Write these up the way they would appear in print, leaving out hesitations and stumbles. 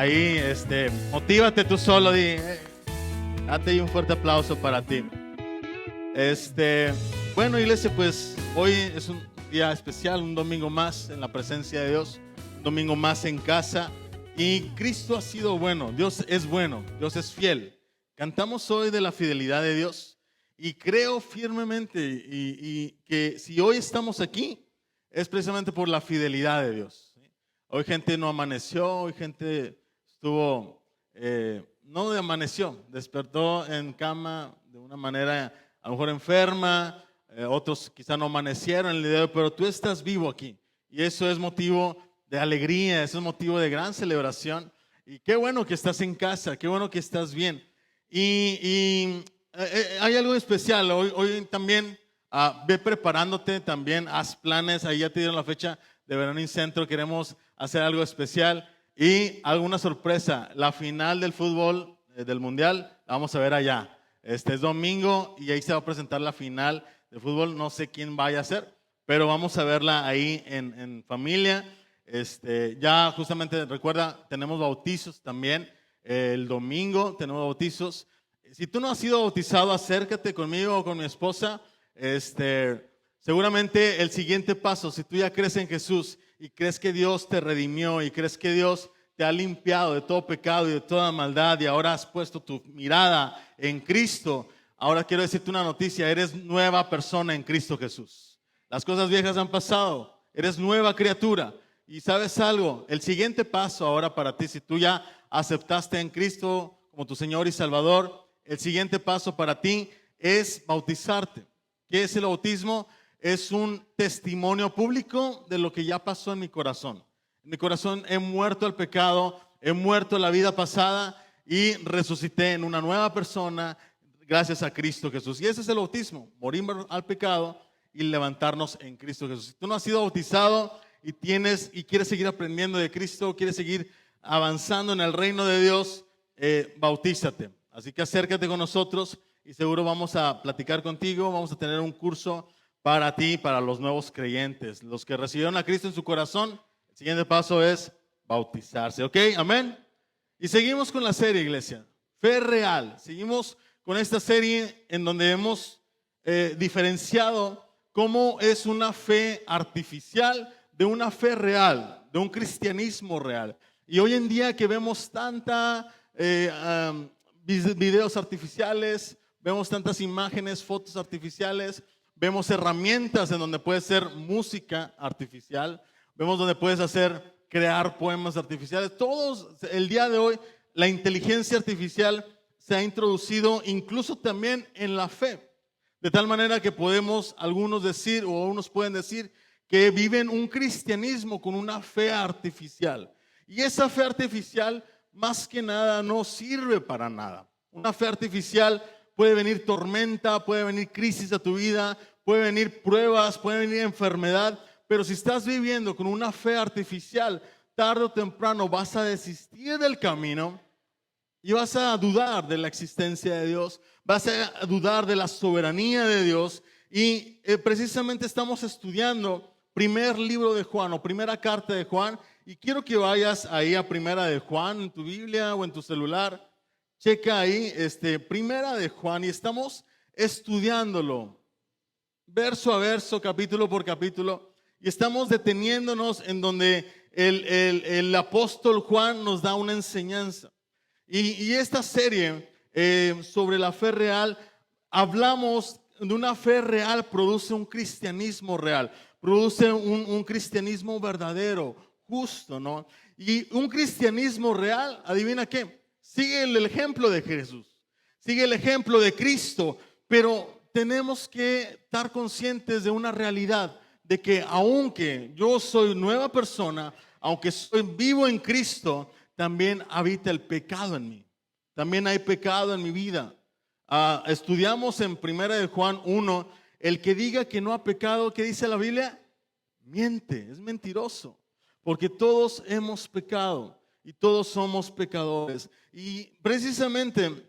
ahí, motívate tú solo, date ahí un fuerte aplauso para ti. Bueno, iglesia, pues hoy es un día especial, un domingo más en la presencia de Dios, un domingo más en casa. Y Cristo ha sido bueno, Dios es fiel. Cantamos hoy de la fidelidad de Dios y creo firmemente y que si hoy estamos aquí es precisamente por la fidelidad de Dios. Hoy gente no amaneció, hoy gente estuvo, no amaneció, despertó en cama de una manera a lo mejor enferma, otros quizá no amanecieron en el día de hoy, pero tú estás vivo aquí y eso es motivo de alegría, eso es motivo de gran celebración. Y qué bueno que estás en casa, qué bueno que estás bien. Y hay algo especial, hoy también ve preparándote, también haz planes, ahí ya te dieron la fecha de Verano y Centro, queremos hacer algo especial y alguna sorpresa, la final del fútbol del Mundial, la vamos a ver allá. Es domingo y ahí se va a presentar la final del fútbol, no sé quién vaya a ser, pero vamos a verla ahí en familia. Ya justamente recuerda, tenemos bautizos también el domingo, tenemos bautizos. Si tú no has sido bautizado, acércate conmigo o con mi esposa. Seguramente el siguiente paso, si tú ya crees en Jesús y crees que Dios te redimió y crees que Dios te ha limpiado de todo pecado y de toda maldad y ahora has puesto tu mirada en Cristo, ahora quiero decirte una noticia, eres nueva persona en Cristo Jesús. Las cosas viejas han pasado, eres nueva criatura. Y sabes algo, el siguiente paso ahora para ti, si tú ya aceptaste en Cristo como tu Señor y Salvador, el siguiente paso para ti es bautizarte. ¿Qué es el bautismo? Es un testimonio público de lo que ya pasó en mi corazón. En mi corazón he muerto al pecado, he muerto la vida pasada y resucité en una nueva persona gracias a Cristo Jesús. Y ese es el bautismo, morir al pecado y levantarnos en Cristo Jesús. Si tú no has sido bautizado y quieres seguir aprendiendo de Cristo, quieres seguir avanzando en el reino de Dios, bautízate. Así que acércate con nosotros y seguro vamos a platicar contigo, vamos a tener un curso para ti, para los nuevos creyentes, los que recibieron a Cristo en su corazón. El siguiente paso es bautizarse, ¿ok? Amén. Y seguimos con la serie, iglesia, Fe Real. Seguimos con esta serie en donde hemos diferenciado cómo es una fe artificial de una fe real, de un cristianismo real. Y hoy en día que vemos tanta videos artificiales, vemos tantas imágenes, fotos artificiales, vemos herramientas en donde puede ser música artificial, vemos donde puedes crear poemas artificiales. Todos, el día de hoy, la inteligencia artificial se ha introducido incluso también en la fe. De tal manera que podemos algunos decir, o unos pueden decir, que viven un cristianismo con una fe artificial. Y esa fe artificial, más que nada, no sirve para nada. Una fe artificial puede venir tormenta, puede venir crisis a tu vida, puede venir pruebas, puede venir enfermedad, pero si estás viviendo con una fe artificial, tarde o temprano vas a desistir del camino y vas a dudar de la existencia de Dios, vas a dudar de la soberanía de Dios. Y precisamente estamos estudiando primer libro de Juan o primera carta de Juan, y quiero que vayas ahí a primera de Juan en tu Biblia o en tu celular. Checa ahí, primera de Juan, y estamos estudiándolo verso a verso, capítulo por capítulo, y estamos deteniéndonos en donde el apóstol Juan nos da una enseñanza. Y esta serie sobre la fe real, hablamos de una fe real, produce un cristianismo real, produce un cristianismo verdadero, justo, ¿no? Y un cristianismo real, adivina qué, sigue el ejemplo de Jesús, sigue el ejemplo de Cristo, pero tenemos que estar conscientes de una realidad, de que aunque yo soy nueva persona, aunque soy vivo en Cristo, también habita el pecado en mí, también hay pecado en mi vida. Estudiamos en primera de Juan 1, el que diga que no ha pecado, ¿qué dice la Biblia? Miente, es mentiroso, porque todos hemos pecado y todos somos pecadores. Y precisamente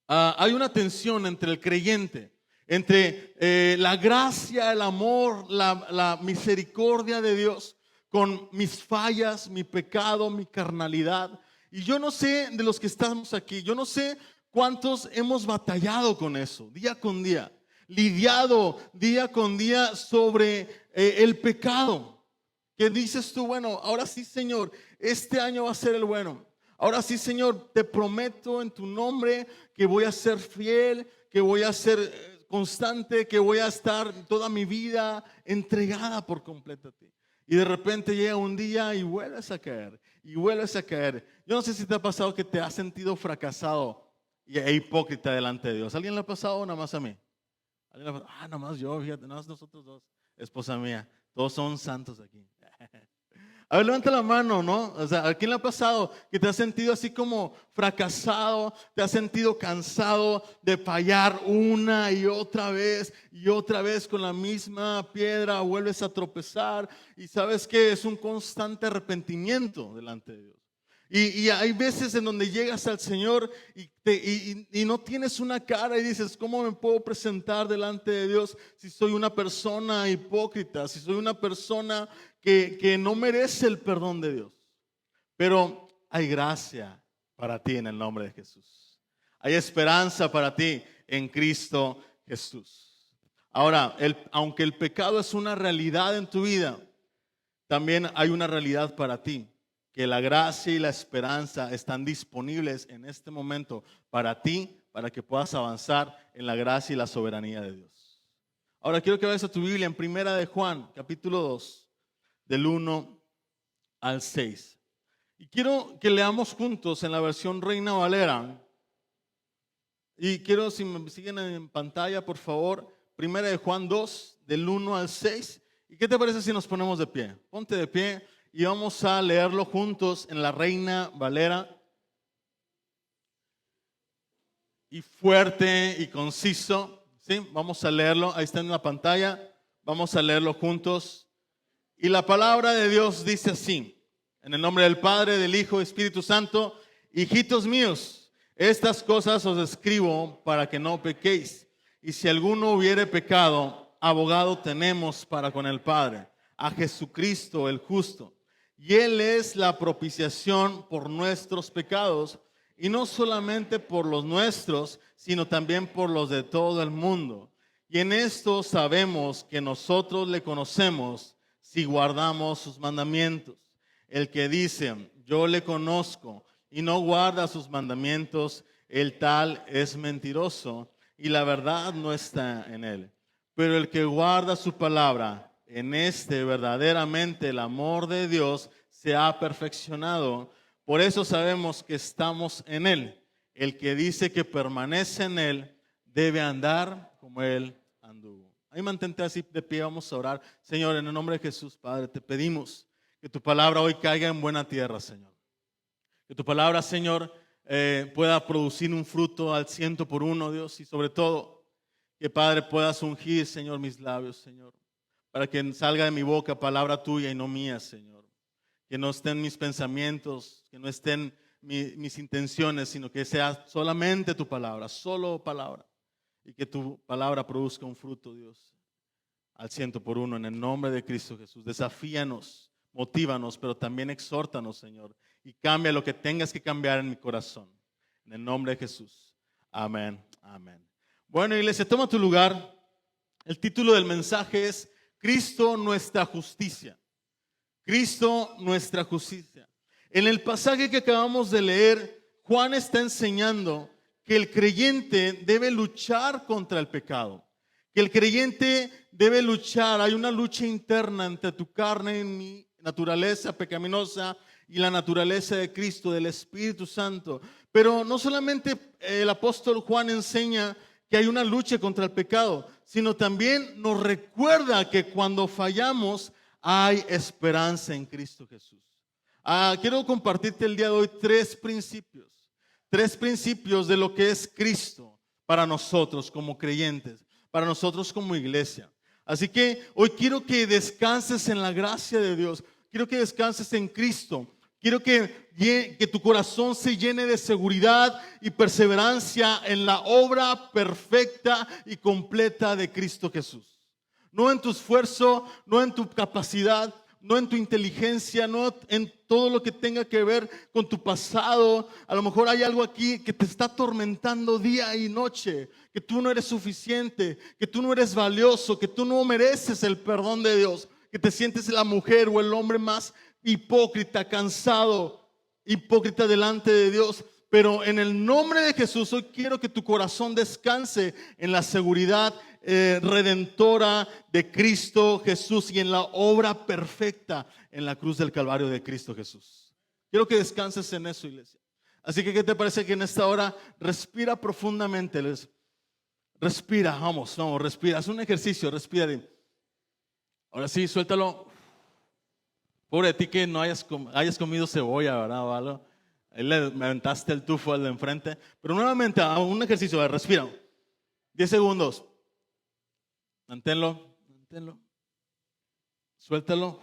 hay una tensión entre el creyente, entre la gracia, el amor, la misericordia de Dios con mis fallas, mi pecado, mi carnalidad. Y yo no sé de los que estamos aquí, yo no sé cuántos hemos batallado con eso, día con día, lidiado día con día sobre el pecado. Que dices tú, bueno, ahora sí, Señor, este año va a ser el bueno. Ahora sí, Señor, te prometo en tu nombre que voy a ser fiel, que voy a ser constante, que voy a estar toda mi vida entregada por completo a ti. Y de repente llega un día y vuelves a caer, y vuelves a caer. Yo no sé si te ha pasado que te has sentido fracasado e hipócrita delante de Dios. ¿Alguien le ha pasado o nada más a mí? Nada más yo, fíjate, nada más nosotros dos, esposa mía, todos son santos aquí. A ver, levanta la mano, ¿no? O sea, ¿a quién le ha pasado que te has sentido así como fracasado, te has sentido cansado de fallar una y otra vez con la misma piedra, vuelves a tropezar y sabes que es un constante arrepentimiento delante de Dios? Y hay veces en donde llegas al Señor y no tienes una cara y dices, ¿cómo me puedo presentar delante de Dios si soy una persona hipócrita, si soy una persona que no merece el perdón de Dios? Pero hay gracia para ti en el nombre de Jesús. Hay esperanza para ti en Cristo Jesús. Ahora, aunque el pecado es una realidad en tu vida, también hay una realidad para ti. Que la gracia y la esperanza están disponibles en este momento para ti, para que puedas avanzar en la gracia y la soberanía de Dios. Ahora quiero que vayas a tu Biblia en Primera de Juan, capítulo 2, del 1 al 6. Y quiero que leamos juntos en la versión Reina Valera. Y quiero, si me siguen en pantalla, por favor, Primera de Juan 2, del 1 al 6. ¿Y qué te parece si nos ponemos de pie? Ponte de pie. Y vamos a leerlo juntos en la Reina Valera. Y fuerte y conciso, ¿sí? Vamos a leerlo, ahí está en la pantalla. Vamos a leerlo juntos. Y la palabra de Dios dice así: en el nombre del Padre, del Hijo y Espíritu Santo. Hijitos míos, estas cosas os escribo para que no pequéis. Y si alguno hubiere pecado, abogado tenemos para con el Padre, a Jesucristo el justo. Y Él es la propiciación por nuestros pecados, y no solamente por los nuestros, sino también por los de todo el mundo. Y en esto sabemos que nosotros le conocemos si guardamos sus mandamientos. El que dice, yo le conozco, y no guarda sus mandamientos, el tal es mentiroso, y la verdad no está en él. Pero el que guarda su palabra, en este verdaderamente el amor de Dios se ha perfeccionado. Por eso sabemos que estamos en Él. El que dice que permanece en Él debe andar como Él anduvo. Ahí mantente así de pie, vamos a orar. Señor, en el nombre de Jesús, Padre, te pedimos que tu palabra hoy caiga en buena tierra, Señor. Que tu palabra, Señor, pueda producir un fruto al 100%, Dios. Y sobre todo, que Padre puedas ungir, Señor, mis labios, Señor, para que salga de mi boca palabra tuya y no mía, Señor. Que no estén mis pensamientos, que no estén mis intenciones, sino que sea solamente tu palabra, solo palabra. Y que tu palabra produzca un fruto, Dios, al 100%, en el nombre de Cristo Jesús. Desafíanos, motívanos, pero también exhórtanos, Señor. Y cambia lo que tengas que cambiar en mi corazón. En el nombre de Jesús. Amén, amén. Bueno, iglesia, toma tu lugar. El título del mensaje es Cristo nuestra justicia. Cristo nuestra justicia. En el pasaje que acabamos de leer, Juan está enseñando que el creyente debe luchar contra el pecado. Que el creyente debe luchar. Hay una lucha interna entre tu carne y mi naturaleza pecaminosa y la naturaleza de Cristo, del Espíritu Santo. Pero no solamente el apóstol Juan enseña que hay una lucha contra el pecado, sino también nos recuerda que cuando fallamos hay esperanza en Cristo Jesús. Quiero compartirte el día de hoy tres principios de lo que es Cristo para nosotros como creyentes, para nosotros como iglesia. Así que hoy quiero que descanses en la gracia de Dios, quiero que descanses en Cristo. Quiero que tu corazón se llene de seguridad y perseverancia en la obra perfecta y completa de Cristo Jesús. No en tu esfuerzo, no en tu capacidad, no en tu inteligencia, no en todo lo que tenga que ver con tu pasado. A lo mejor hay algo aquí que te está atormentando día y noche, que tú no eres suficiente, que tú no eres valioso, que tú no mereces el perdón de Dios, que te sientes la mujer o el hombre más hipócrita, cansado, hipócrita delante de Dios. Pero en el nombre de Jesús, hoy quiero que tu corazón descanse en la seguridad redentora de Cristo Jesús y en la obra perfecta en la cruz del Calvario de Cristo Jesús. Quiero que descanses en eso, iglesia. Así que, ¿qué te parece que en esta hora respira profundamente? Respira, vamos, respira. Haz un ejercicio, respira. Ahora sí, suéltalo. Pobre de ti que no hayas comido cebolla, ¿verdad? O algo. Ahí le aventaste el tufo al de enfrente. Pero nuevamente, un ejercicio, respira. 10 segundos. Manténlo. Suéltalo.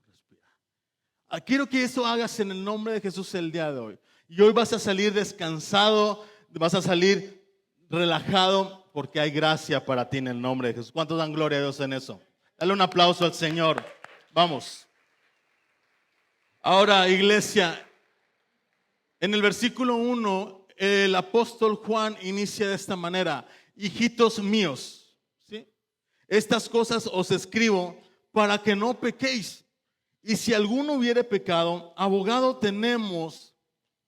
Respira. Quiero que eso hagas en el nombre de Jesús el día de hoy. Y hoy vas a salir descansado, vas a salir relajado, porque hay gracia para ti en el nombre de Jesús. ¿Cuántos dan gloria a Dios en eso? Dale un aplauso al Señor. Vamos. Ahora, iglesia, en el versículo 1, el apóstol Juan inicia de esta manera: hijitos míos, ¿sí? Estas cosas os escribo para que no pequéis. Y si alguno hubiere pecado, abogado tenemos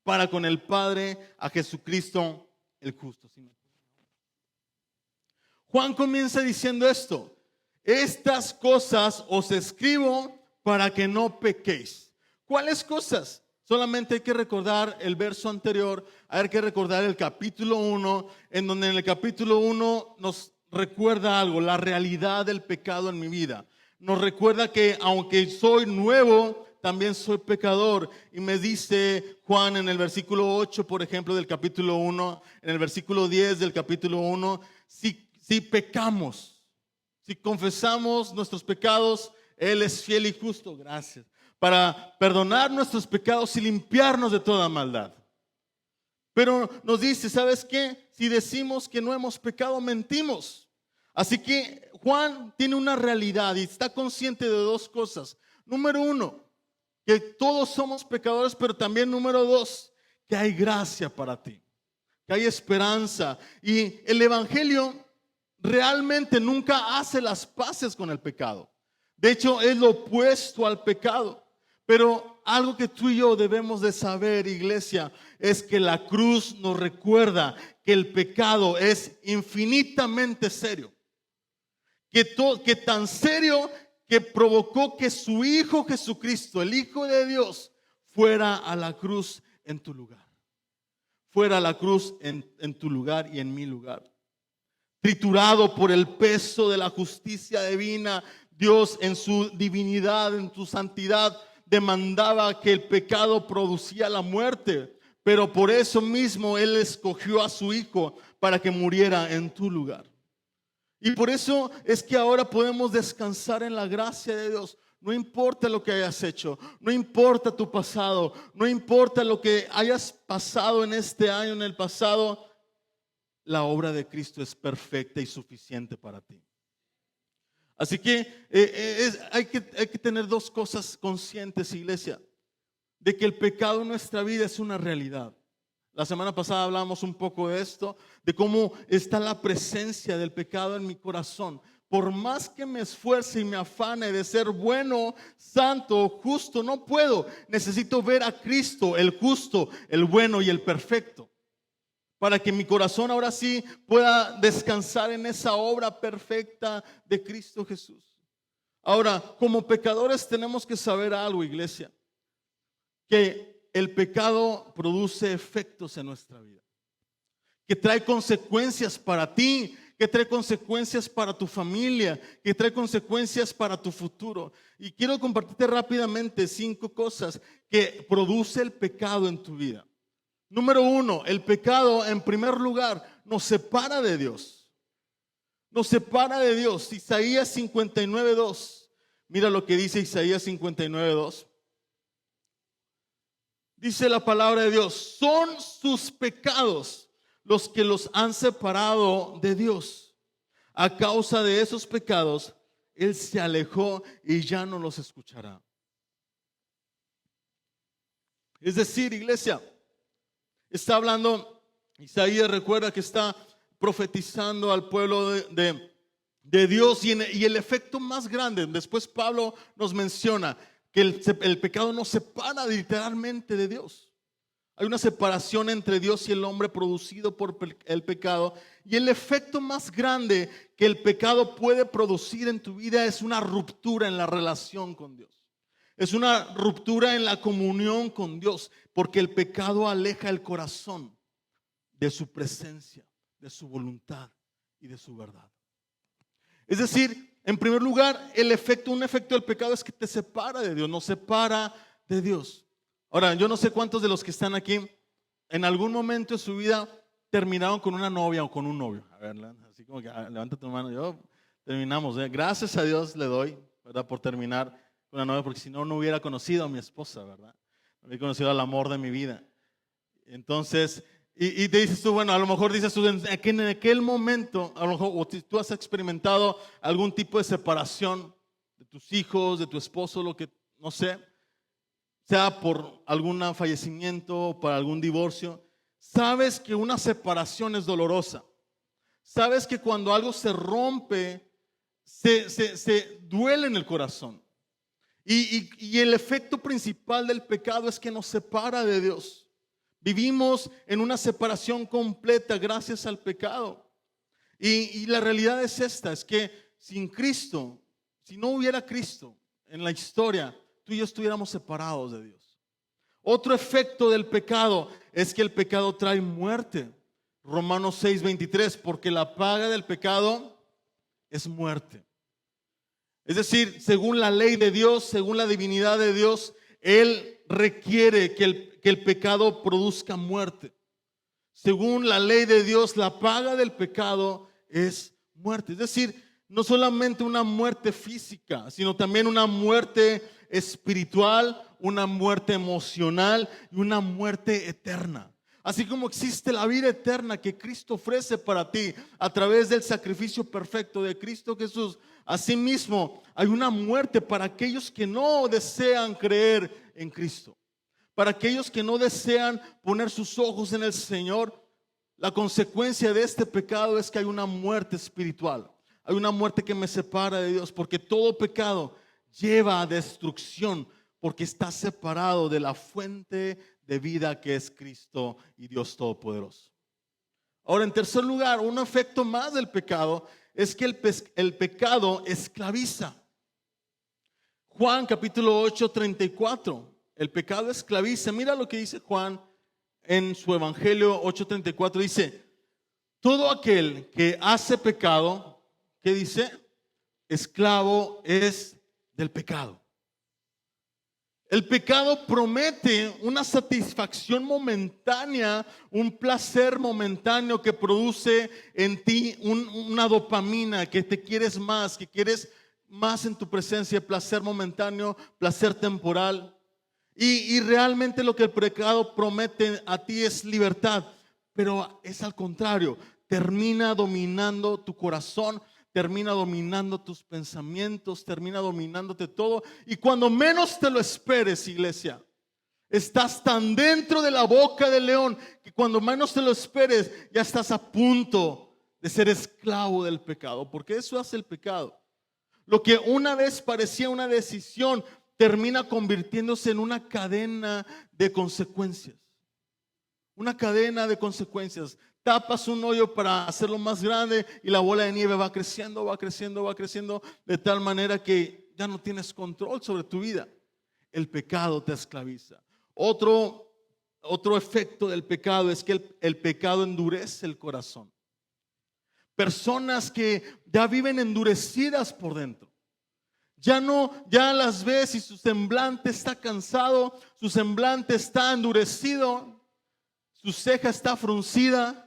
para con el Padre, a Jesucristo el justo. ¿Sí? Juan comienza diciendo esto: estas cosas os escribo para que no pequéis. ¿Cuáles cosas? Solamente hay que recordar el verso anterior, hay que recordar el capítulo 1, en donde en el capítulo 1 nos recuerda algo, la realidad del pecado en mi vida. Nos recuerda que aunque soy nuevo, también soy pecador. Y me dice Juan en el versículo 8, por ejemplo, del capítulo 1, en el versículo 10 del capítulo 1, si pecamos, si confesamos nuestros pecados, Él es fiel y justo, gracias, para perdonar nuestros pecados y limpiarnos de toda maldad. Pero nos dice, ¿sabes qué? Si decimos que no hemos pecado, mentimos. Así que Juan tiene una realidad y está consciente de dos cosas. Número 1, que todos somos pecadores, pero también número 2, que hay gracia para ti, que hay esperanza. Y el evangelio realmente nunca hace las paces con el pecado. De hecho, es lo opuesto al pecado. Pero algo que tú y yo debemos de saber, iglesia, es que la cruz nos recuerda que el pecado es infinitamente serio. Que tan serio que provocó que su Hijo Jesucristo, el Hijo de Dios, fuera a la cruz en tu lugar. Fuera a la cruz en tu lugar y en mi lugar. Triturado por el peso de la justicia divina, Dios en su divinidad, en su santidad, demandaba que el pecado producía la muerte, pero por eso mismo Él escogió a su Hijo para que muriera en tu lugar. Y por eso es que ahora podemos descansar en la gracia de Dios. No importa lo que hayas hecho, no importa tu pasado, no importa lo que hayas pasado en este año, en el pasado, la obra de Cristo es perfecta y suficiente para ti. Así que hay que tener dos cosas conscientes, iglesia: de que el pecado en nuestra vida es una realidad. La semana pasada hablamos un poco de esto, de cómo está la presencia del pecado en mi corazón. Por más que me esfuerce y me afane de ser bueno, santo, justo, no puedo. Necesito ver a Cristo, el justo, el bueno y el perfecto, para que mi corazón ahora sí pueda descansar en esa obra perfecta de Cristo Jesús. Ahora, como pecadores tenemos que saber algo, iglesia, que el pecado produce efectos en nuestra vida, que trae consecuencias para ti, que trae consecuencias para tu familia, que trae consecuencias para tu futuro. Y quiero compartirte rápidamente 5 cosas que produce el pecado en tu vida. Número 1, el pecado en primer lugar nos separa de Dios. Nos separa de Dios. Isaías 59:2. Mira lo que dice Isaías 59:2. Dice la palabra de Dios: son sus pecados los que los han separado de Dios. A causa de esos pecados, Él se alejó y ya no los escuchará. Es decir, iglesia, está hablando, Isaías recuerda que está profetizando al pueblo de Dios y el efecto más grande, después Pablo nos menciona que el pecado nos separa literalmente de Dios. Hay una separación entre Dios y el hombre producido por el pecado. Y el efecto más grande que el pecado puede producir en tu vida es una ruptura en la relación con Dios. Es una ruptura en la comunión con Dios, porque el pecado aleja el corazón de su presencia, de su voluntad y de su verdad. Es decir, en primer lugar, un efecto del pecado es que te separa de Dios, nos separa de Dios. Ahora, yo no sé cuántos de los que están aquí en algún momento de su vida terminaron con una novia o con un novio. A ver, así como que levanta tu mano. Yo terminamos. Gracias a Dios le doy, ¿verdad? Por terminar con una novia, porque si no, no hubiera conocido a mi esposa, ¿verdad? No hubiera conocido al amor de mi vida. Entonces, y te dices tú, bueno, a lo mejor dices tú, en aquel momento, a lo mejor o tú has experimentado algún tipo de separación de tus hijos, de tu esposo, lo que, no sé, sea por algún fallecimiento, por algún divorcio. Sabes que una separación es dolorosa. Sabes que cuando algo se rompe, se duele en el corazón. Y el efecto principal del pecado es que nos separa de Dios. Vivimos en una separación completa gracias al pecado. Y la realidad es esta, es que sin Cristo, si no hubiera Cristo en la historia, tú y yo estuviéramos separados de Dios. Otro efecto del pecado es que el pecado trae muerte. Romanos 6:23, porque la paga del pecado es muerte. Es decir, según la ley de Dios, según la divinidad de Dios, Él requiere que el pecado produzca muerte. Según la ley de Dios, la paga del pecado es muerte. Es decir, no solamente una muerte física, sino también una muerte espiritual, una muerte emocional y una muerte eterna. Así como existe la vida eterna que Cristo ofrece para ti a través del sacrificio perfecto de Cristo Jesús, asimismo hay una muerte para aquellos que no desean creer en Cristo. Para aquellos que no desean poner sus ojos en el Señor, la consecuencia de este pecado es que hay una muerte espiritual. Hay una muerte que me separa de Dios, porque todo pecado lleva a destrucción, porque está separado de la fuente de vida que es Cristo y Dios Todopoderoso. Ahora, en tercer lugar, un efecto más del pecado es que el pecado esclaviza. Juan capítulo 8:34, el pecado esclaviza. Mira lo que dice Juan en su Evangelio 8:34, dice: todo aquel que hace pecado, ¿qué dice? Esclavo es del pecado. El pecado promete una satisfacción momentánea, un placer momentáneo que produce en ti una dopamina, que te quieres más, que quieres más en tu presencia, placer momentáneo, placer temporal. Y realmente lo que el pecado promete a ti es libertad, pero es al contrario, termina dominando tu corazón, termina dominando tus pensamientos, termina dominándote todo. Y cuando menos te lo esperes, iglesia, estás tan dentro de la boca del león que cuando menos te lo esperes, ya estás a punto de ser esclavo del pecado, porque eso hace el pecado. Lo que una vez parecía una decisión termina convirtiéndose en una cadena de consecuencias. Una cadena de consecuencias. Tapas un hoyo para hacerlo más grande y la bola de nieve va creciendo, va creciendo, va creciendo, de tal manera que ya no tienes control sobre tu vida. El pecado te esclaviza. Otro efecto del pecado es que el pecado endurece el corazón. Personas que ya viven endurecidas por dentro. Ya las ves y su semblante está cansado, su semblante está endurecido, su ceja está fruncida.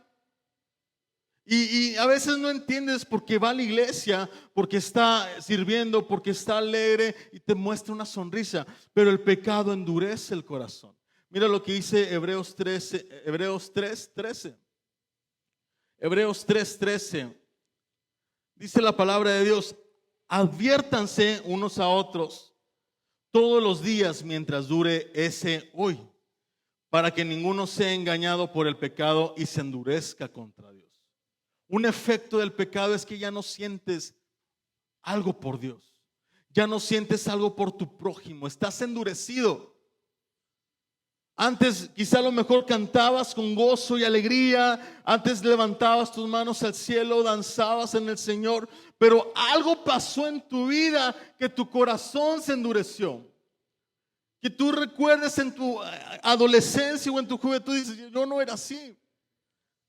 Y a veces no entiendes por qué va a la iglesia, porque está sirviendo, porque está alegre y te muestra una sonrisa. Pero el pecado endurece el corazón. Mira lo que dice Hebreos 3:13. Hebreos 3:13. Dice la palabra de Dios: adviértanse unos a otros todos los días mientras dure ese hoy. para que ninguno sea engañado por el pecado y se endurezca contra Dios. Un efecto del pecado es que ya no sientes algo por Dios, ya no sientes algo por tu prójimo, estás endurecido. Antes quizá a lo mejor cantabas con gozo y alegría, antes levantabas tus manos al cielo, danzabas en el Señor, pero algo pasó en tu vida que tu corazón se endureció. Que tú recuerdes en tu adolescencia o en tu juventud, dices, yo no era así.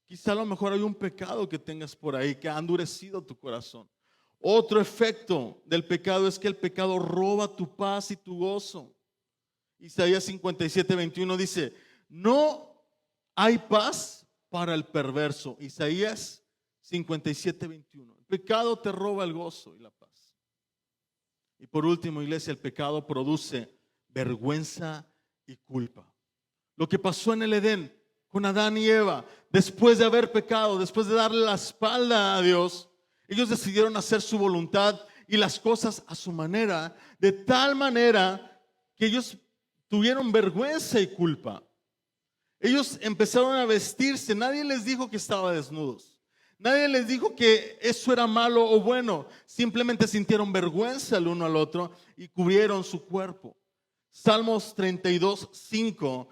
Quizá a lo mejor hay un pecado que tengas por ahí que ha endurecido tu corazón. Otro efecto del pecado es que el pecado roba tu paz y tu gozo. Isaías 57:21 dice, no hay paz para el perverso. Isaías 57:21. El pecado te roba el gozo y la paz. Y por último, iglesia, el pecado produce vergüenza y culpa. Lo que pasó en el Edén con Adán y Eva, después de haber pecado, después de darle la espalda a Dios, ellos decidieron hacer su voluntad y las cosas a su manera, de tal manera que ellos tuvieron vergüenza y culpa. Ellos empezaron a vestirse, nadie les dijo que estaban desnudos. Nadie les dijo que eso era malo o bueno. Simplemente sintieron vergüenza el uno al otro y cubrieron su cuerpo. Salmos 32:5.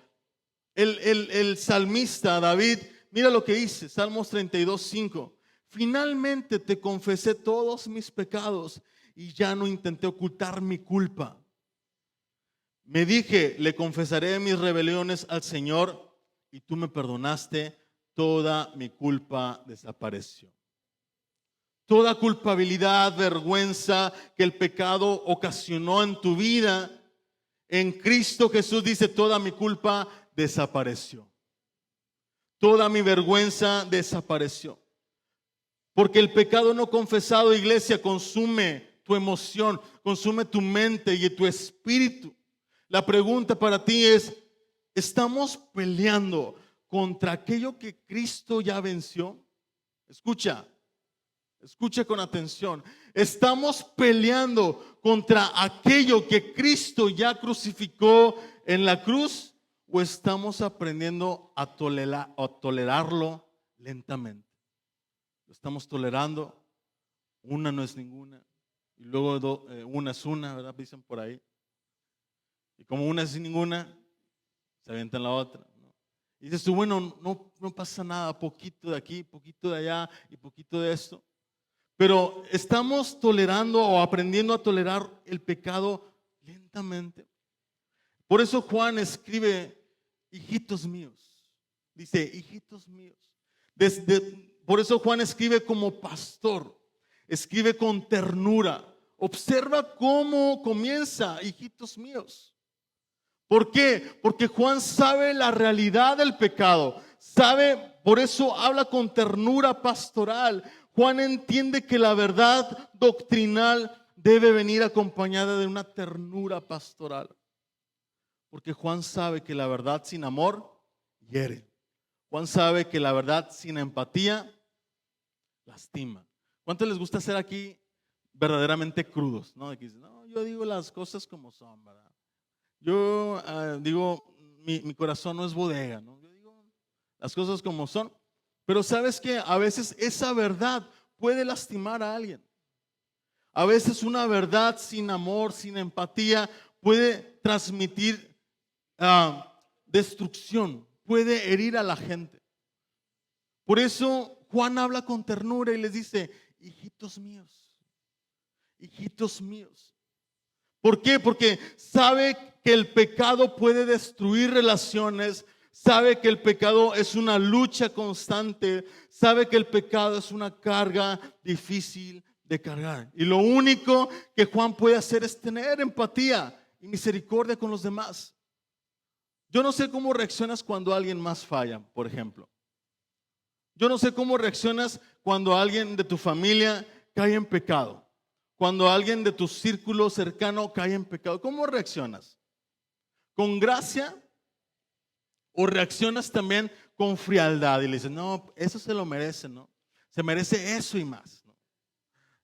El salmista David, mira lo que dice, Salmos 32:5. Finalmente te confesé todos mis pecados y ya no intenté ocultar mi culpa. Me dije, le confesaré mis rebeliones al Señor y tú me perdonaste, toda mi culpa desapareció. Toda culpabilidad, vergüenza que el pecado ocasionó en tu vida, en Cristo Jesús dice, toda mi culpa desapareció. Toda mi vergüenza desapareció. Porque el pecado no confesado, iglesia, consume tu emoción, consume tu mente y tu espíritu. La pregunta para ti es, ¿estamos peleando contra aquello que Cristo ya venció? Escucha con atención. ¿Estamos peleando contra aquello que Cristo ya crucificó en la cruz? ¿O estamos aprendiendo a tolerarlo lentamente? Lo estamos tolerando, una no es ninguna, y luego una es una, ¿verdad? Dicen por ahí. Y como una es ninguna, se avientan la otra, ¿no? Y dices tú, bueno, no pasa nada, poquito de aquí, poquito de allá y poquito de esto. Pero estamos tolerando o aprendiendo a tolerar el pecado lentamente. Por eso Juan escribe, hijitos míos. Dice, hijitos míos. Por eso Juan escribe como pastor. Escribe con ternura. Observa cómo comienza, hijitos míos. ¿Por qué? Porque Juan sabe la realidad del pecado. Por eso habla con ternura pastoral. Juan entiende que la verdad doctrinal debe venir acompañada de una ternura pastoral. Porque Juan sabe que la verdad sin amor hiere. Juan sabe que la verdad sin empatía lastima. ¿Cuánto les gusta ser aquí verdaderamente crudos? ¿No? Que dicen, no, yo digo las cosas como son, ¿verdad? Yo digo, mi corazón no es bodega, ¿no? Yo digo las cosas como son. Pero sabes que a veces esa verdad puede lastimar a alguien. A veces una verdad sin amor, sin empatía, puede transmitir destrucción, puede herir a la gente. Por eso Juan habla con ternura y les dice, hijitos míos, hijitos míos. ¿Por qué? Porque sabe que el pecado puede destruir relaciones, sabe que el pecado es una lucha constante, sabe que el pecado es una carga difícil de cargar. Y lo único que Juan puede hacer es tener empatía y misericordia con los demás. Yo no sé cómo reaccionas cuando alguien más falla, por ejemplo. Yo no sé cómo reaccionas cuando alguien de tu familia cae en pecado. Cuando alguien de tu círculo cercano cae en pecado. ¿Cómo reaccionas? ¿Con gracia? ¿O reaccionas también con frialdad? Y le dices, no, eso se lo merece, ¿no? Se merece eso y más, ¿no?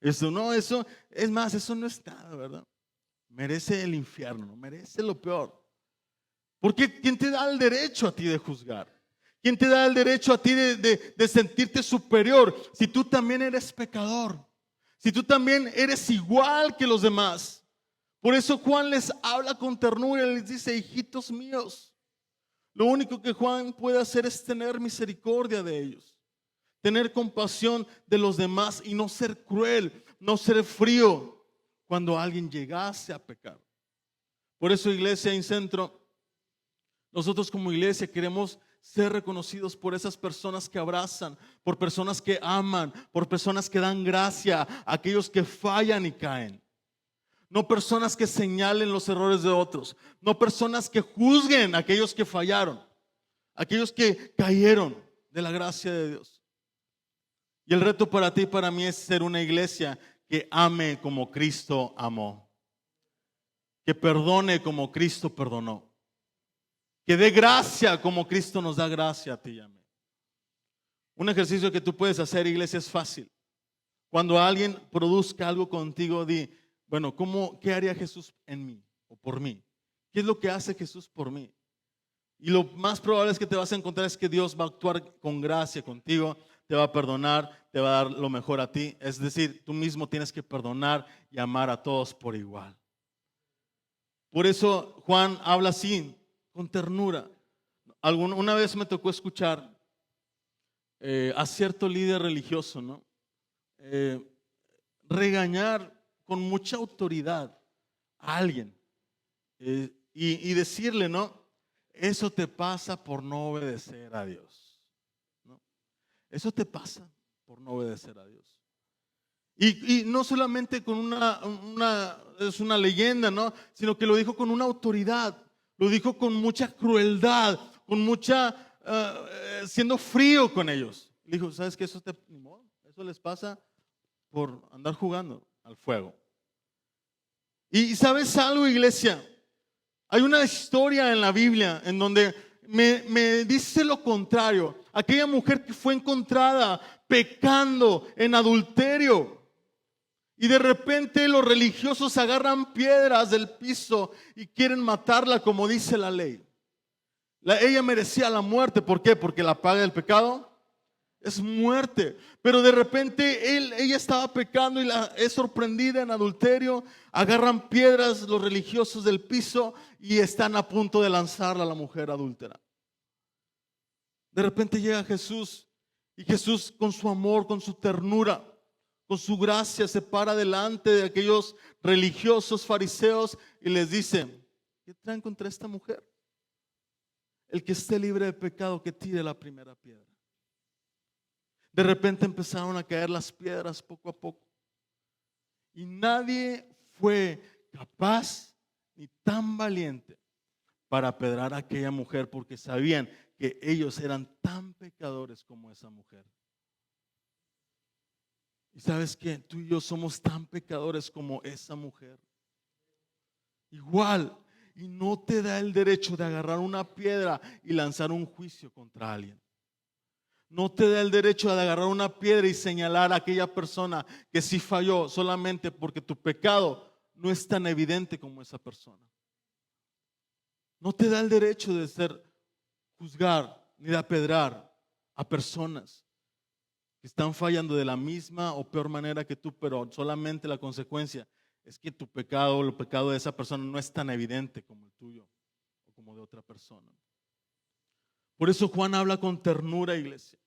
Eso, es más, eso no es nada, ¿verdad? Merece el infierno, merece lo peor. Porque ¿quién te da el derecho a ti de juzgar? ¿Quién te da el derecho a ti de sentirte superior si tú también eres pecador? Si tú también eres igual que los demás. Por eso Juan les habla con ternura y les dice: hijitos míos. Lo único que Juan puede hacer es tener misericordia de ellos, tener compasión de los demás y no ser cruel, no ser frío cuando alguien llegase a pecar. Por eso, Iglesia Incentro, nosotros como iglesia queremos ser reconocidos por esas personas que abrazan, por personas que aman, por personas que dan gracia a aquellos que fallan y caen. No personas que señalen los errores de otros, no personas que juzguen a aquellos que fallaron, aquellos que cayeron de la gracia de Dios. Y el reto para ti y para mí es ser una iglesia que ame como Cristo amó, que perdone como Cristo perdonó, que dé gracia como Cristo nos da gracia a ti y a mí. Un ejercicio que tú puedes hacer, iglesia, es fácil. Cuando alguien produzca algo contigo, di: bueno, ¿qué haría Jesús en mí o por mí? ¿Qué es lo que hace Jesús por mí? Y lo más probable es que te vas a encontrar es que Dios va a actuar con gracia contigo, te va a perdonar, te va a dar lo mejor a ti. Es decir, tú mismo tienes que perdonar y amar a todos por igual. Por eso Juan habla así, con ternura. Una vez me tocó escuchar a cierto líder religioso, ¿no? Regañar con mucha autoridad a alguien y decirle, ¿no? Eso te pasa por no obedecer a Dios, ¿no? Eso te pasa por no obedecer a Dios. Y no solamente con es una leyenda, ¿no? Sino que lo dijo con una autoridad, lo dijo con mucha crueldad, con mucha, siendo frío con ellos. Le dijo: ¿sabes qué? Eso les pasa por andar jugando al fuego. Y ¿sabes algo, iglesia? Hay una historia en la Biblia en donde me dice lo contrario. Aquella mujer que fue encontrada pecando en adulterio. Y de repente los religiosos agarran piedras del piso y quieren matarla, como dice la ley. Ella merecía la muerte. ¿Por qué? Porque la paga del pecado es muerte. Pero de repente ella estaba pecando y es sorprendida en adulterio. Agarran piedras los religiosos del piso y están a punto de lanzarla a la mujer adúltera. De repente llega Jesús, y Jesús, con su amor, con su ternura, con su gracia, se para delante de aquellos religiosos fariseos y les dice: ¿qué traen contra esta mujer? El que esté libre de pecado, que tire la primera piedra. De repente empezaron a caer las piedras poco a poco. Y nadie fue capaz ni tan valiente para apedrear a aquella mujer, porque sabían que ellos eran tan pecadores como esa mujer. Y sabes que tú y yo somos tan pecadores como esa mujer. Igual. Y no te da el derecho de agarrar una piedra y lanzar un juicio contra alguien. No te da el derecho de agarrar una piedra y señalar a aquella persona que sí falló solamente porque tu pecado no es tan evidente como esa persona. No te da el derecho de juzgar ni de apedrear a personas que están fallando de la misma o peor manera que tú, pero solamente la consecuencia es que tu pecado o el pecado de esa persona no es tan evidente como el tuyo o como de otra persona. Por eso Juan habla con ternura, iglesia.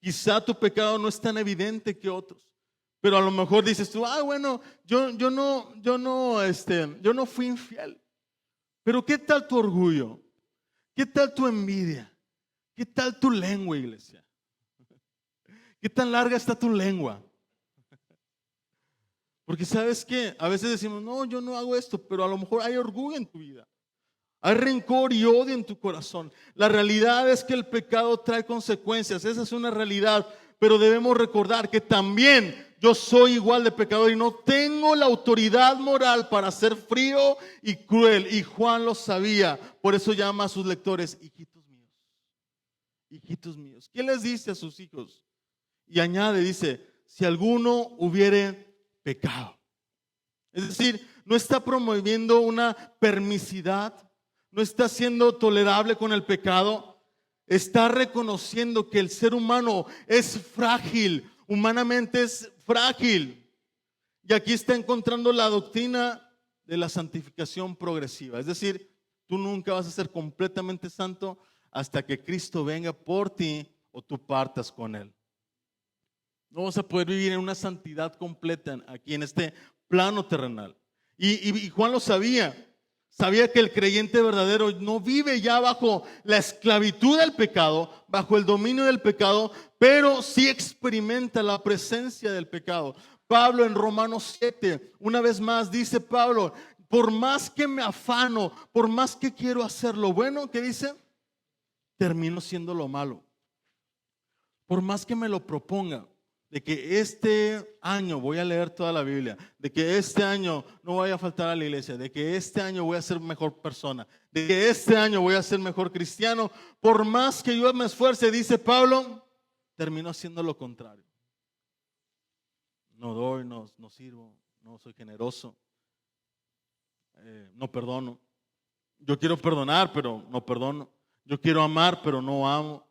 Quizá tu pecado no es tan evidente que otros, pero a lo mejor dices tú: bueno, yo no fui infiel. Pero ¿qué tal tu orgullo? ¿Qué tal tu envidia? ¿Qué tal tu lengua, iglesia? ¿Qué tan larga está tu lengua? Porque ¿sabes qué? A veces decimos: no, yo no hago esto, pero a lo mejor hay orgullo en tu vida. Hay rencor y odio en tu corazón. La realidad es que el pecado trae consecuencias. Esa es una realidad. Pero debemos recordar que también yo soy igual de pecador y no tengo la autoridad moral para ser frío y cruel. Y Juan lo sabía. Por eso llama a sus lectores: hijitos míos. Hijitos míos. ¿Qué les dice a sus hijos? Y añade, dice: si alguno hubiere pecado. Es decir, no está promoviendo una permisidad, no está siendo tolerable con el pecado, está reconociendo que el ser humano es frágil, humanamente es frágil. Y aquí está encontrando la doctrina de la santificación progresiva. Es decir, tú nunca vas a ser completamente santo hasta que Cristo venga por ti o tú partas con Él. No vas a poder vivir en una santidad completa aquí en este plano terrenal. Y Juan lo sabía. Sabía que el creyente verdadero no vive ya bajo la esclavitud del pecado, bajo el dominio del pecado, pero sí experimenta la presencia del pecado. Pablo en Romanos 7, una vez más dice Pablo, por más que me afano, por más que quiero hacer lo bueno, ¿qué dice? Termino siendo lo malo. Por más que me lo proponga, de que este año voy a leer toda la Biblia, de que este año no voy a faltar a la iglesia, de que este año voy a ser mejor persona, de que este año voy a ser mejor cristiano, por más que yo me esfuerce, dice Pablo, termino haciendo lo contrario. No doy, no sirvo, no soy generoso, no perdono. Yo quiero perdonar, pero no perdono. Yo quiero amar, pero no amo.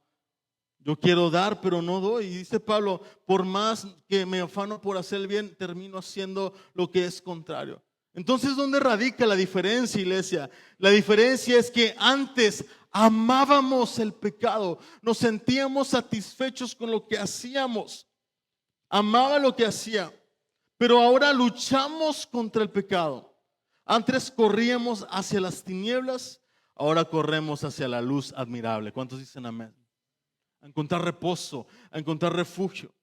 Yo quiero dar, pero no doy. Y dice Pablo, por más que me afano por hacer el bien, termino haciendo lo que es contrario. Entonces, ¿dónde radica la diferencia, iglesia? La diferencia es que antes amábamos el pecado, nos sentíamos satisfechos con lo que hacíamos, amaba lo que hacía, pero ahora luchamos contra el pecado. Antes corríamos hacia las tinieblas, ahora corremos hacia la luz admirable. ¿Cuántos dicen amén? A encontrar reposo, a encontrar refugio.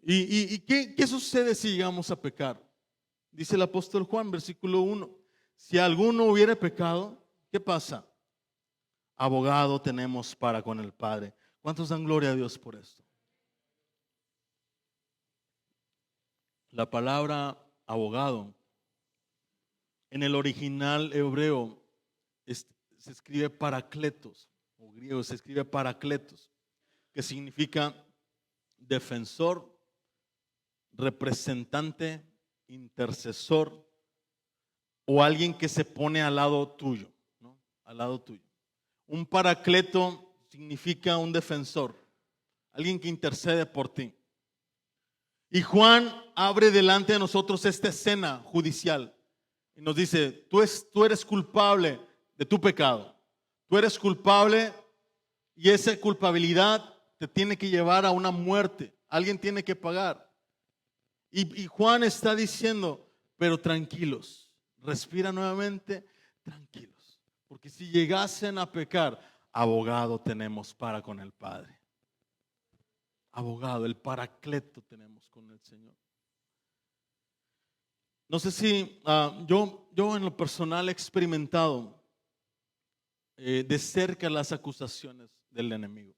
¿Y qué sucede si llegamos a pecar? Dice el apóstol Juan, versículo 1. Si alguno hubiere pecado, ¿qué pasa? Abogado tenemos para con el Padre. ¿Cuántos dan gloria a Dios por esto? La palabra abogado en el original hebreo se escribe parakletos, o griego se escribe parakletos, que significa defensor, representante, intercesor o alguien que se pone al lado tuyo, ¿no? Al lado tuyo. Un paracleto significa un defensor, alguien que intercede por ti. Y Juan abre delante de nosotros esta escena judicial y nos dice, tú eres culpable de tu pecado, tú eres culpable y esa culpabilidad te tiene que llevar a una muerte, alguien tiene que pagar. Y Juan está diciendo, pero tranquilos, respira nuevamente, tranquilos, porque si llegasen a pecar, abogado tenemos para con el Padre. Abogado, el paracleto tenemos con el Señor. No sé si yo en lo personal he experimentado de cerca las acusaciones del enemigo.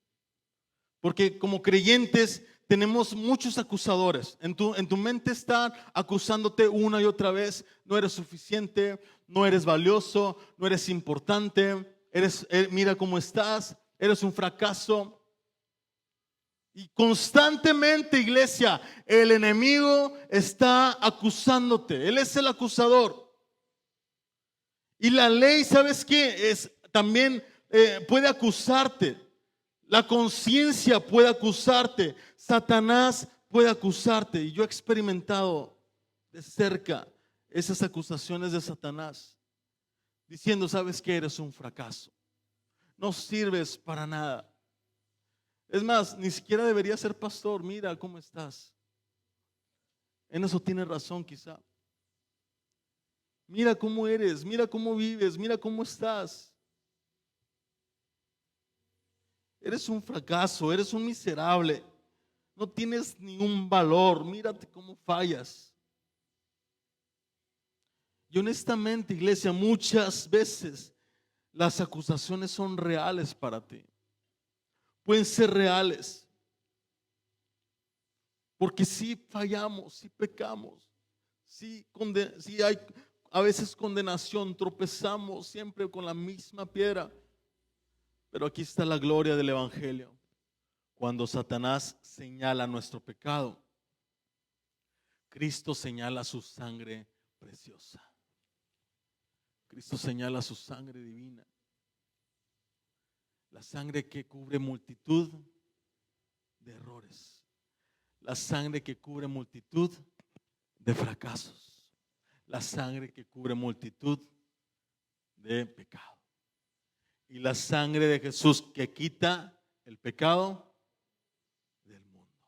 Porque como creyentes tenemos muchos acusadores. En tu mente están acusándote una y otra vez. No eres suficiente, no eres valioso, no eres importante. Mira cómo estás, eres un fracaso. Y constantemente, iglesia, el enemigo está acusándote. Él es el acusador. Y la ley, ¿sabes qué? También puede acusarte. La conciencia puede acusarte. Satanás puede acusarte. Y yo he experimentado de cerca esas acusaciones de Satanás. Diciendo, ¿sabes qué? Eres un fracaso. No sirves para nada. Es más, ni siquiera deberías ser pastor. Mira cómo estás. En eso tienes razón quizá. Mira cómo eres, mira cómo vives, mira cómo estás. Eres un fracaso, eres un miserable. No tienes ningún valor. Mírate cómo fallas. Y honestamente, iglesia, muchas veces las acusaciones son reales para ti. Pueden ser reales. Porque si fallamos, si pecamos, si hay a veces condenación, tropezamos siempre con la misma piedra. Pero aquí está la gloria del evangelio. Cuando Satanás señala nuestro pecado, Cristo señala su sangre preciosa. Cristo señala su sangre divina, la sangre que cubre multitud de errores, la sangre que cubre multitud de fracasos, la sangre que cubre multitud de pecado, y la sangre de Jesús que quita el pecado del mundo.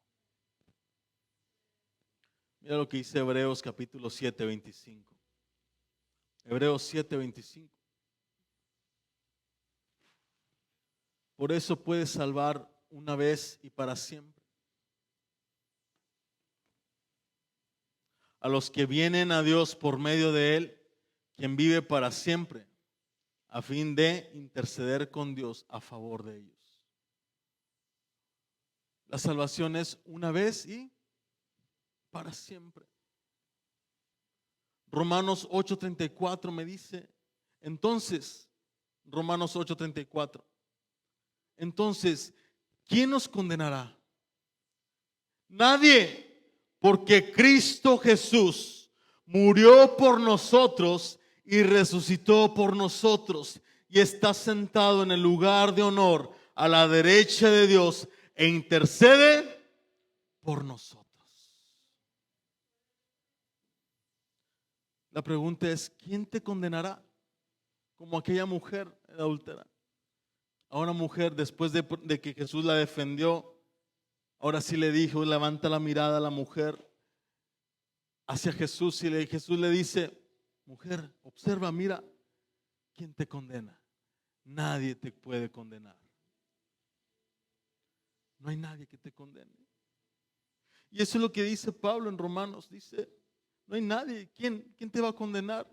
Mira lo que dice Hebreos capítulo 7, 25. Hebreos 7, 25. Por eso puede salvar una vez y para siempre a los que vienen a Dios por medio de Él, quien vive para siempre, a fin de interceder con Dios a favor de ellos. La salvación es una vez y para siempre. Romanos 8:34 me dice, entonces, Romanos 8:34, entonces, ¿quién nos condenará? Nadie, porque Cristo Jesús murió por nosotros y resucitó por nosotros y está sentado en el lugar de honor a la derecha de Dios e intercede por nosotros. La pregunta es, ¿quién te condenará? Como aquella mujer adúltera. A una mujer, después de que Jesús la defendió, ahora sí le dijo, levanta la mirada a la mujer hacia Jesús y Jesús le dice, mujer, observa, mira, ¿quién te condena? Nadie te puede condenar. No hay nadie que te condene. Y eso es lo que dice Pablo en Romanos, dice, no hay nadie. ¿Quién te va a condenar?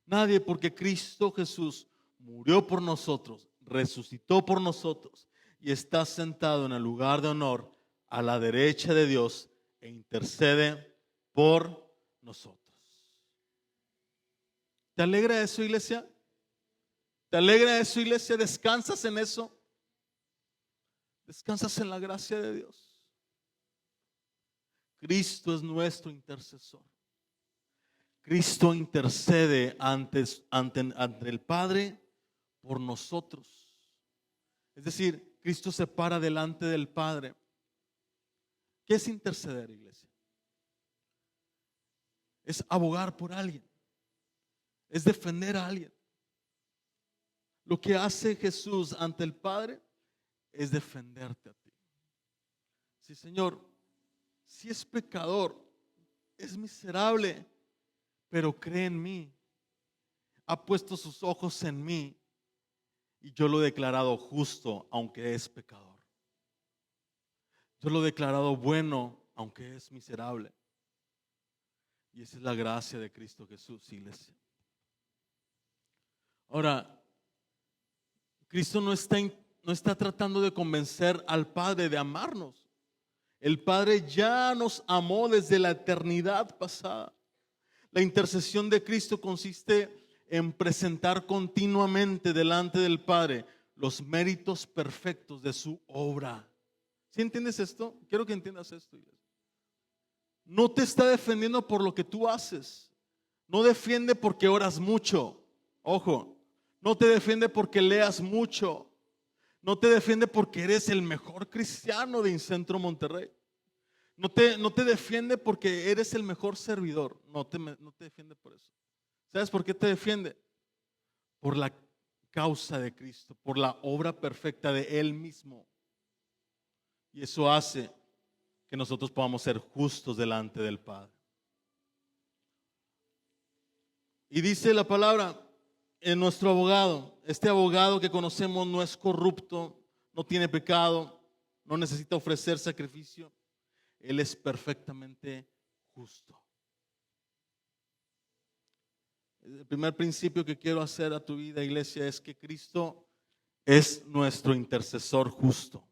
Nadie, porque Cristo Jesús murió por nosotros, resucitó por nosotros y está sentado en el lugar de honor a la derecha de Dios e intercede por nosotros. ¿Te alegra eso, iglesia? ¿Te alegra eso, iglesia? ¿Descansas en eso? ¿Descansas en la gracia de Dios? Cristo es nuestro intercesor. Cristo intercede ante el Padre por nosotros. Es decir, Cristo se para delante del Padre. ¿Qué es interceder, iglesia? Es abogar por alguien. Es defender a alguien. Lo que hace Jesús ante el Padre es defenderte a ti. Sí, Señor, si es pecador, es miserable, pero cree en mí, ha puesto sus ojos en mí y yo lo he declarado justo aunque es pecador. Yo lo he declarado bueno aunque es miserable. Y esa es la gracia de Cristo Jesús, iglesia. Ahora, Cristo no está tratando de convencer al Padre de amarnos. El Padre ya nos amó desde la eternidad pasada. La intercesión de Cristo consiste en presentar continuamente delante del Padre los méritos perfectos de su obra. ¿Sí entiendes esto? Quiero que entiendas esto, iglesia. No te está defendiendo por lo que tú haces. No defiende porque oras mucho. Ojo, no te defiende porque leas mucho. No te defiende porque eres el mejor cristiano de Incentro Monterrey. No te defiende porque eres el mejor servidor. No te defiende por eso. ¿Sabes por qué te defiende? Por la causa de Cristo, por la obra perfecta de Él mismo. Y eso hace que nosotros podamos ser justos delante del Padre. Y dice la palabra, en nuestro abogado, este abogado que conocemos no es corrupto, no tiene pecado, no necesita ofrecer sacrificio. Él es perfectamente justo. El primer principio que quiero hacer a tu vida, iglesia, es que Cristo es nuestro intercesor justo.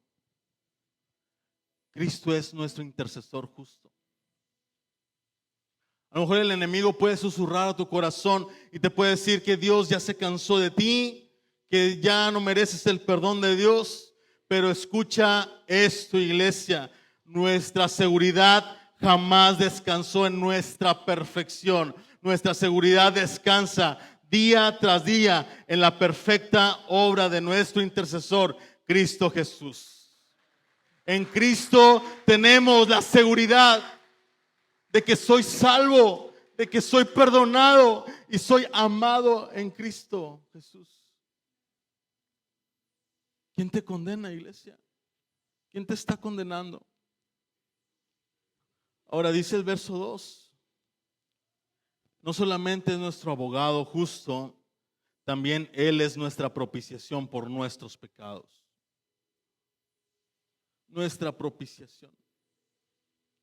Cristo es nuestro intercesor justo. A lo mejor el enemigo puede susurrar a tu corazón y te puede decir que Dios ya se cansó de ti, que ya no mereces el perdón de Dios. Pero escucha esto, iglesia, nuestra seguridad jamás descansó en nuestra perfección. Nuestra seguridad descansa día tras día en la perfecta obra de nuestro intercesor, Cristo Jesús. En Cristo tenemos la seguridad de que soy salvo, de que soy perdonado y soy amado en Cristo Jesús. ¿Quién te condena, iglesia? ¿Quién te está condenando? Ahora dice el verso 2. No solamente es nuestro abogado justo, también Él es nuestra propiciación por nuestros pecados. Nuestra propiciación.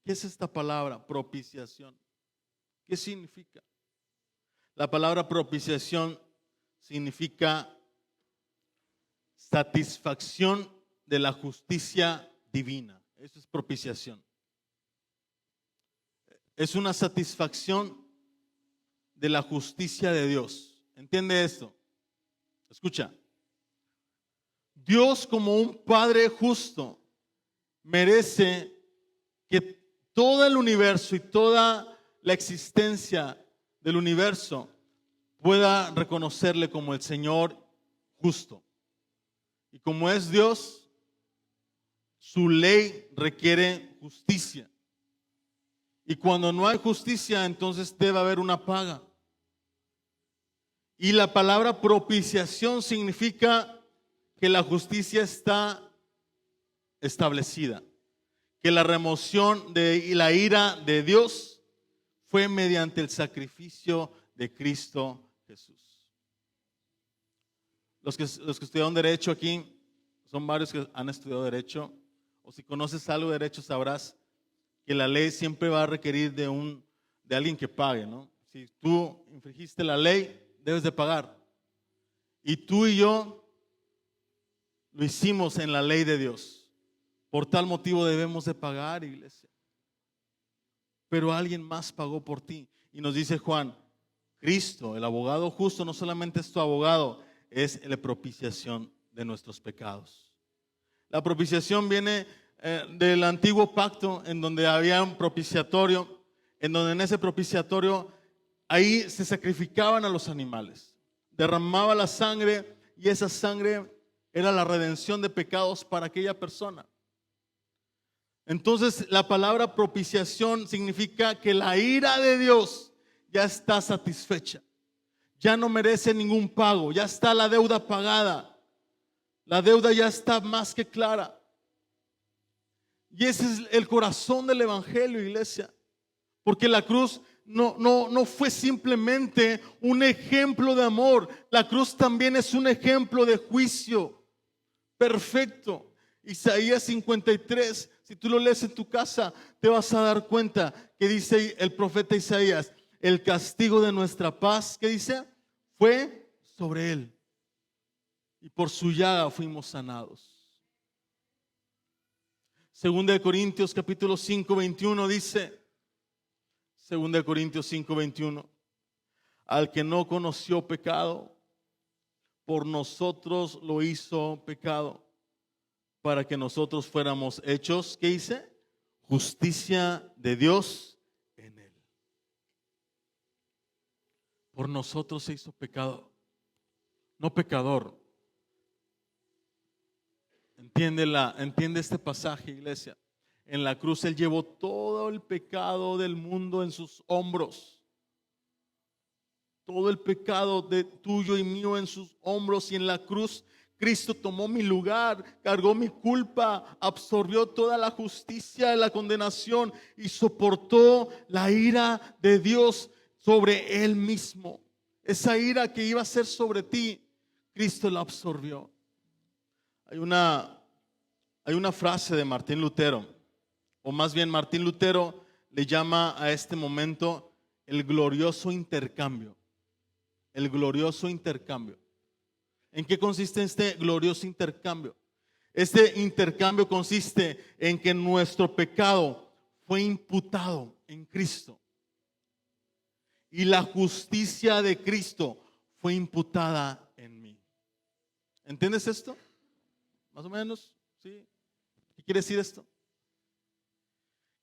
¿Qué es esta palabra? Propiciación. ¿Qué significa? La palabra propiciación significa satisfacción de la justicia divina. Eso es propiciación. Es una satisfacción de la justicia de Dios. ¿Entiende esto? Escucha. Dios, como un Padre justo, merece que todo el universo y toda la existencia del universo pueda reconocerle como el Señor justo. Y como es Dios, su ley requiere justicia. Y cuando no hay justicia, entonces debe haber una paga. Y la palabra propiciación significa que la justicia está establecida, que la remoción de la ira de Dios fue mediante el sacrificio de Cristo Jesús. Los que estudiaron derecho aquí, son varios que han estudiado derecho, o si conoces algo de derecho sabrás que la ley siempre va a requerir de alguien que pague, ¿no? Si tú infringiste la ley, debes de pagar. Y tú y yo lo hicimos en la ley de Dios. Por tal motivo debemos de pagar, iglesia. Pero alguien más pagó por ti. Y nos dice Juan, Cristo, el abogado justo, no solamente es tu abogado, es la propiciación de nuestros pecados. La propiciación viene del antiguo pacto, en donde había un propiciatorio, en donde en ese propiciatorio ahí se sacrificaban a los animales, derramaba la sangre y esa sangre era la redención de pecados para aquella persona. Entonces la palabra propiciación significa que la ira de Dios ya está satisfecha, ya no merece ningún pago, ya está la deuda pagada, la deuda ya está más que clara. Y ese es el corazón del evangelio, iglesia, porque la cruz no fue simplemente un ejemplo de amor, la cruz también es un ejemplo de juicio perfecto. Isaías 53, si tú lo lees en tu casa, te vas a dar cuenta que dice el profeta Isaías, el castigo de nuestra paz, ¿qué dice? Fue sobre él y por su llaga fuimos sanados. Segunda de Corintios capítulo 5, 21 dice, Segunda de Corintios 5, 21, al que no conoció pecado, por nosotros lo hizo pecado, para que nosotros fuéramos hechos, ¿qué dice? Justicia de Dios en él. Por nosotros se hizo pecado, no pecador. Entiende este pasaje, iglesia. En la cruz Él llevó todo el pecado del mundo en sus hombros. Todo el pecado de tuyo y mío en sus hombros. Y en la cruz Cristo tomó mi lugar, cargó mi culpa, absorbió toda la justicia y la condenación y soportó la ira de Dios sobre Él mismo. Esa ira que iba a ser sobre ti, Cristo la absorbió. Hay una frase de Martín Lutero, o más bien Martín Lutero le llama a este momento el glorioso intercambio. El glorioso intercambio. ¿En qué consiste este glorioso intercambio? Este intercambio consiste en que nuestro pecado fue imputado en Cristo y la justicia de Cristo fue imputada en mí. ¿Entiendes esto? Más o menos, ¿sí? ¿Qué quiere decir esto?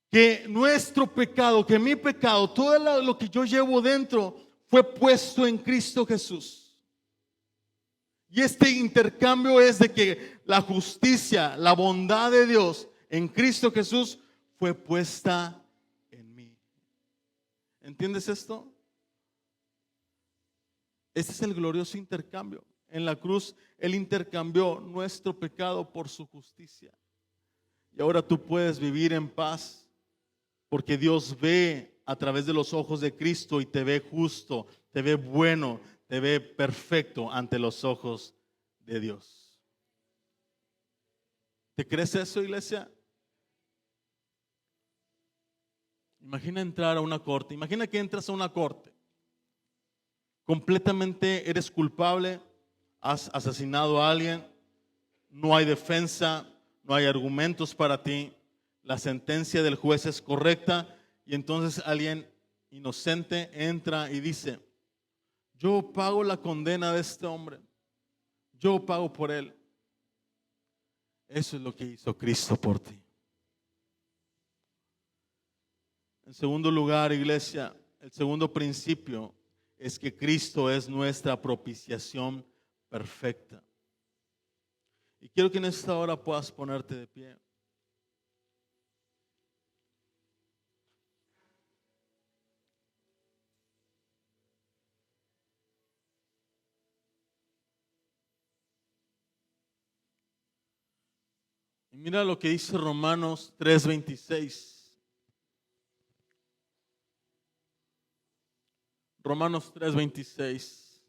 Que nuestro pecado, que mi pecado, todo lo que yo llevo dentro fue puesto en Cristo Jesús. Y este intercambio es de que la justicia, la bondad de Dios en Cristo Jesús fue puesta en mí. ¿Entiendes esto? Este es el glorioso intercambio. En la cruz Él intercambió nuestro pecado por su justicia. Y ahora tú puedes vivir en paz porque Dios ve a través de los ojos de Cristo y te ve justo, te ve bueno, te ve perfecto ante los ojos de Dios. ¿Te crees eso, iglesia? Imagina entrar a una corte. Imagina que entras a una corte. Completamente eres culpable, has asesinado a alguien, no hay defensa, no hay argumentos para ti, la sentencia del juez es correcta y entonces alguien inocente entra y dice: yo pago la condena de este hombre, yo pago por él. Eso es lo que hizo Cristo por ti. En segundo lugar, iglesia, el segundo principio es que Cristo es nuestra propiciación perfecta. Y quiero que en esta hora puedas ponerte de pie. Y mira lo que dice Romanos 3:26. Romanos 3:26.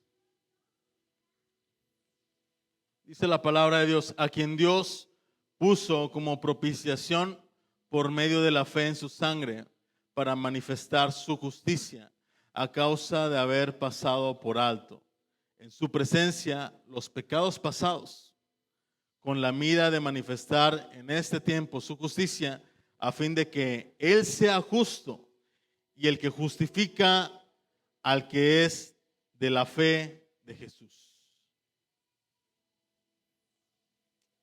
Dice la palabra de Dios: a quien Dios puso como propiciación por medio de la fe en su sangre, para manifestar su justicia, a causa de haber pasado por alto en su presencia los pecados pasados, con la mira de manifestar en este tiempo su justicia, a fin de que Él sea justo y el que justifica al que es de la fe de Jesús.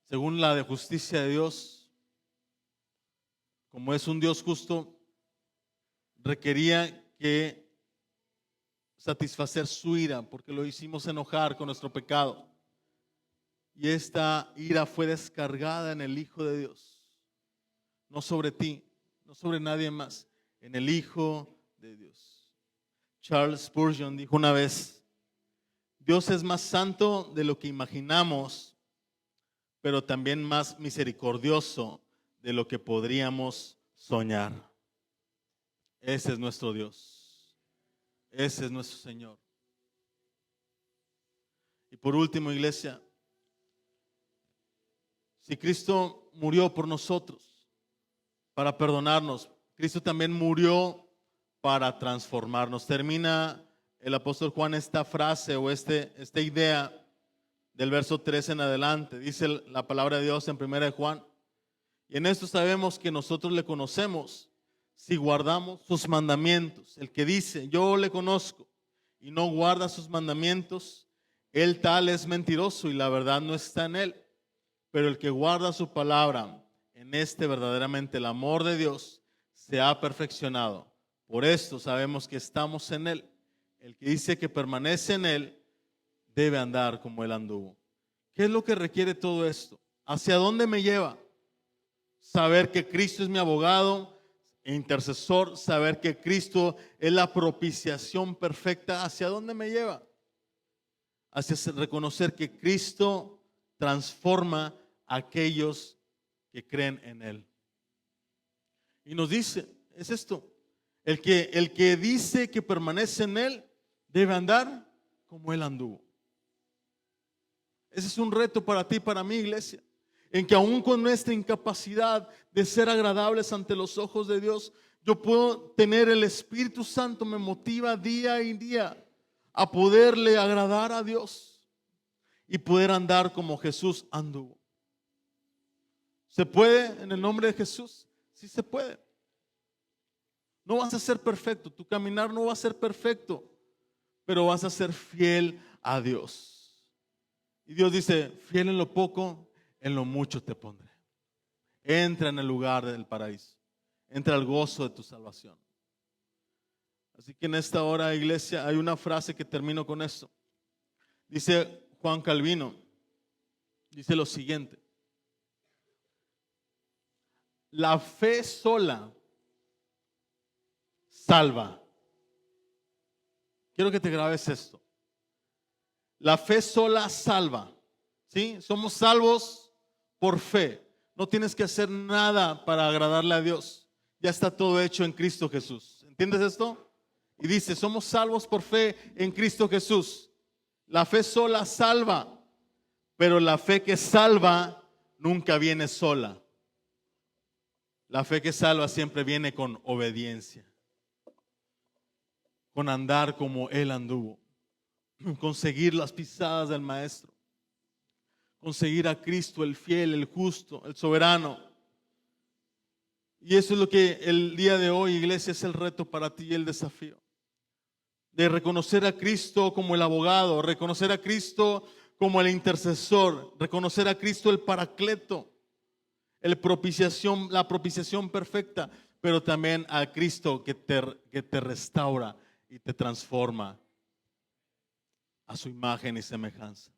Según la de justicia de Dios, como es un Dios justo, requería que satisfacer su ira, porque lo hicimos enojar con nuestro pecado. Y esta ira fue descargada en el Hijo de Dios, no sobre ti, no sobre nadie más, en el Hijo de Dios. Charles Spurgeon dijo una vez: Dios es más santo de lo que imaginamos, pero también más misericordioso de lo que podríamos soñar. Ese es nuestro Dios. Ese es nuestro Señor. Y por último, iglesia, si Cristo murió por nosotros para perdonarnos, Cristo también murió para transformarnos. Termina el apóstol Juan esta frase o esta idea del verso 3 en adelante. Dice la palabra de Dios en 1 Juan: y en esto sabemos que nosotros le conocemos si guardamos sus mandamientos. El que dice yo le conozco y no guarda sus mandamientos, él tal es mentiroso y la verdad no está en él. Pero el que guarda su palabra, en este verdaderamente el amor de Dios se ha perfeccionado. Por esto sabemos que estamos en él. El que dice que permanece en él debe andar como él anduvo. ¿Qué es lo que requiere todo esto? ¿Hacia dónde me lleva? Saber que Cristo es mi abogado e intercesor, saber que Cristo es la propiciación perfecta. ¿Hacia dónde me lleva? Hacia reconocer que Cristo transforma a aquellos que creen en Él. Y nos dice, es esto: el que dice que permanece en Él debe andar como Él anduvo. Ese es un reto para ti y para mí, iglesia, en que aún con nuestra incapacidad de ser agradables ante los ojos de Dios, yo puedo tener el Espíritu Santo, me motiva día y día a poderle agradar a Dios y poder andar como Jesús anduvo. ¿Se puede en el nombre de Jesús? Sí se puede. No vas a ser perfecto, tu caminar no va a ser perfecto, pero vas a ser fiel a Dios. Y Dios dice: fiel en lo poco, en lo mucho te pondré. Entra en el lugar del paraíso, entra al gozo de tu salvación. Así que en esta hora, iglesia, hay una frase que termino con esto. Dice Juan Calvino, dice lo siguiente: la fe sola salva. Quiero que te grabes esto. La fe sola salva. ¿Sí? Somos salvos por fe. No tienes que hacer nada para agradarle a Dios. Ya está todo hecho en Cristo Jesús. ¿Entiendes esto? Y dice, somos salvos por fe en Cristo Jesús. La fe sola salva, pero la fe que salva nunca viene sola. La fe que salva siempre viene con obediencia, con andar como Él anduvo, con seguir las pisadas del Maestro, con seguir a Cristo, el fiel, el justo, el soberano. Y eso es lo que el día de hoy, iglesia, es el reto para ti y el desafío. De reconocer a Cristo como el abogado, reconocer a Cristo como el intercesor, reconocer a Cristo el paracleto, la propiciación perfecta, pero también a Cristo que te restaura y te transforma a su imagen y semejanza.